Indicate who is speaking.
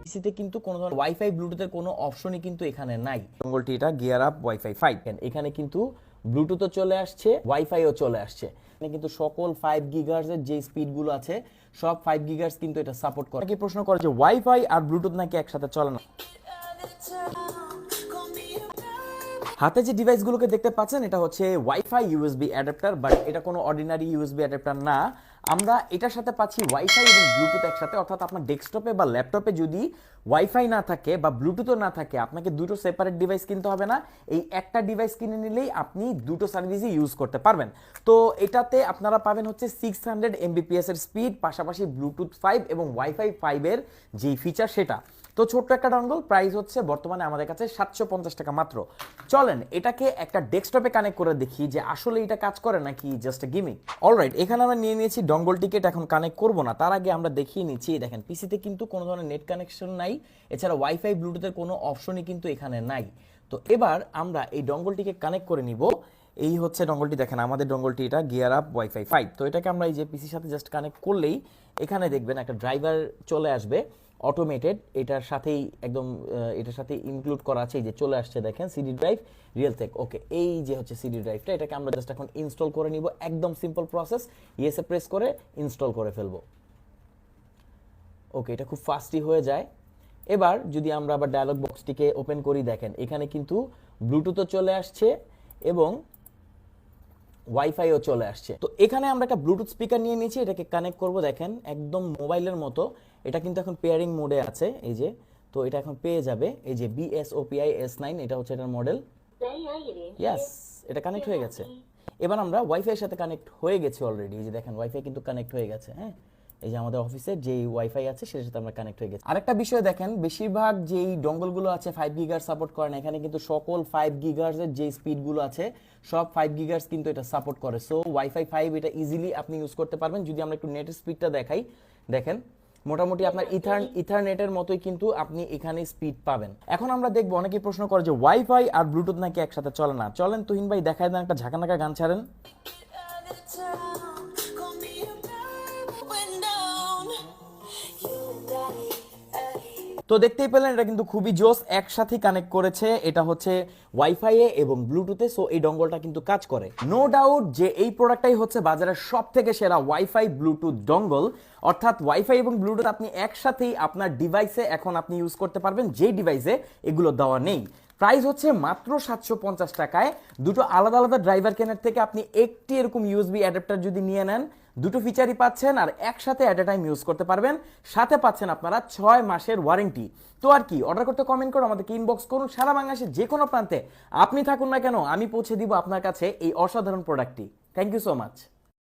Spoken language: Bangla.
Speaker 1: পিসিতে কিন্তু কোনো ধরনের ওয়াইফাই ব্লুটুথের কোনো অপশনই কিন্তু এখানে নাই। ডঙ্গলটি এটা GearUP Wi-Fi 5, এখানে কিন্তু ব্লুটুথও চলে আসছে, ওয়াইফাইও চলে আসছে। এখানে কিন্তু সকল 5 গিগাহার্জ এর যে স্পিড গুলো আছে সব 5 গিগাহার্জ কিন্তু এটা সাপোর্ট করে। কি প্রশ্ন করে যে ওয়াইফাই আর ব্লুটুথ নাকি একসাথে চলে না। হাতে যে ডিভাইসগুলোকে দেখতে পাচ্ছেন এটা হচ্ছে ওয়াইফাই ইউএসবি অ্যাডাপ্টার, বাট এটা কোনো অর্ডিনারি ইউএসবি অ্যাডাপ্টার না। আমরা এটার সাথে পাচ্ছি ওয়াইফাই এবং ব্লুটুথ একসাথে, অর্থাৎ আপনার ডেস্কটপে বা ল্যাপটপে যদি ওয়াইফাই না থাকে বা ব্লুটুথও না থাকে, আপনাকে দুটো সেপারেট ডিভাইস কিনতে হবে না। এই একটা ডিভাইস কিনে নিলেই আপনি দুটো সার্ভিসই ইউজ করতে পারবেন। তো এটাতে আপনারা পাবেন হচ্ছে 600 Mbps এর স্পিড, পাশাপাশি ব্লুটুথ 5 এবং ওয়াইফাই 5 এর যেই ফিচার সেটা। তো ছোট্ট একটা ডঙ্গল, প্রাইস হচ্ছে বর্তমানে আমাদের কাছে 750 টাকা মাত্র। চলেন এটাকে একটা ডেস্কটপে কানেক্ট করে দেখি যে আসলে এটা কাজ করে নাকি জাস্ট এ গিমিক। অলরাইট, এখানে আমরা নিয়ে নিয়েছি ডঙ্গলটিকে, এটা এখন কানেক্ট করব না, তার আগে আমরা দেখিয়ে নিচ্ছি। দেখেন পিসিতে কিন্তু কোনো ধরনের নেট কানেকশন নাই, এছাড়া ওয়াইফাই ব্লুটুথের কোনো অপশনই কিন্তু এখানে নাই। তো এবার আমরা এই ডঙ্গলটিকে কানেক্ট করে নিব। এই হচ্ছে ডঙ্গলটি, দেখেন আমাদের ডঙ্গলটি এটা GearUP Wi-Fi 5। তো এটাকে আমরা এই যে পিসির সাথে জাস্ট কানেক্ট করলেই এখানে দেখবেন একটা ড্রাইভার চলে আসবে অটোমেটেড, এটার সাথেই একদম এটার সাথে ইনক্লুড করা আছে। এই যে চলে আসছে দেখেন সিডি ড্রাইভ রিয়েলটেক। ওকে, এই যে হচ্ছে সিডি ড্রাইভটা, এটাকে আমরা জাস্ট এখন ইনস্টল করে নিব। একদম সিম্পল প্রসেস, ইয়েসে প্রেস করে ইনস্টল করে ফেলবো। ওকে, এটা খুব ফাস্টই হয়ে যায়। এবার যদি আমরা আবার ডায়ালগ বক্সটিকে ওপেন করি, দেখেন এখানে কিন্তু ব্লুটুথও চলে আসছে এবং ওয়াইফাইও চলে আসছে। তো এখানে আমরা একটা ব্লুটুথ স্পিকার নিয়ে নিয়েছি, এটাকে কানেক্ট করব। দেখেন একদম মোবাইলের মতো, এটা কিন্তু এখন পেয়ারিং মোডে আছে। এই যে, তো এটা এখন পেয়ে যাবে এই যে BSOPI S9, এটা হচ্ছে এটার মডেল। ইয়েস, এটা কানেক্ট হয়ে গেছে। এবার আমরা ওয়াইফাই এর সাথে কানেক্ট হয়ে গেছি অলরেডি। এই যে দেখেন ওয়াইফাই কিন্তু কানেক্ট হয়ে গেছে। হ্যাঁ, এই যে আমাদের অফিসের যে ওয়াইফাই আছে সেটার সাথে আমরা কানেক্ট হয়ে গেছি। আরেকটা বিষয় দেখেন, বেশিরভাগ যেই ডঙ্গলগুলো আছে 5 গিগাহার্জ সাপোর্ট করে না, এখানে কিন্তু সকল 5 গিগাহার্জের যে স্পিডগুলো আছে সব 5 গিগাহার্জ কিন্তু এটা সাপোর্ট করে। সো ওয়াইফাই 5 এটা ইজিলি আপনি ইউজ করতে পারবেন। যদি আমরা একটু নেটের স্পিডটা দেখাই, দেখেন মোটামুটি আপনার ইথারনেটের মতোই কিন্তু আপনি এখানে স্পিড পাবেন। এখন আমরা দেখবো, অনেকেই প্রশ্ন করে যে ওয়াইফাই আর ব্লুটুথ নাকি একসাথে চলে না। চলেন তুহিন ভাই দেখায় দেন, একটা ঝাঁকানাকা গান ছাড়েন। তো দেখতেই পেলেন এটা কিন্তু খুবই জোস, একসাথে কানেক্ট করেছে। এটা হচ্ছে ওয়াইফাই এ এবং ব্লুটুথে, সো এই ডঙ্গলটা কিন্তু কাজ করে। নো ডাউট যে এই প্রোডাক্টটাই হচ্ছে বাজারের সবথেকে সেরা ওয়াইফাই ব্লুটুথ ডঙ্গল, অর্থাৎ ওয়াইফাই এবং ব্লুটুথ আপনি একসাথেই আপনার ডিভাইসে এখন আপনি ইউজ করতে পারবেন, যে ডিভাইসে এগুলো দেওয়া নেই। প্রাইস হচ্ছে মাত্র 750 টাকায়। দুটো আলাদা আলাদা ড্রাইভার কেনার থেকে আপনি একটি এরকম ইউএসবি অ্যাডাপ্টার যদি নিয়ে নেন, দুটো ফিচারই পাচ্ছেন আর একসাথে অ্যাট এ টাইম ইউজ করতে পারবেন। সাথে পাচ্ছেন আপনারা 6 মাসের ওয়ারেন্টি। তো আর কি, অর্ডার করতে কমেন্ট করুন, আমাদেরকে ইনবক্স করুন। সারা বাংলাদেশের যে কোনো প্রান্তে আপনি থাকুন না কেন, আমি পৌঁছে দিব আপনার কাছে এই অসাধারণ প্রোডাক্টটি। Thank you so much.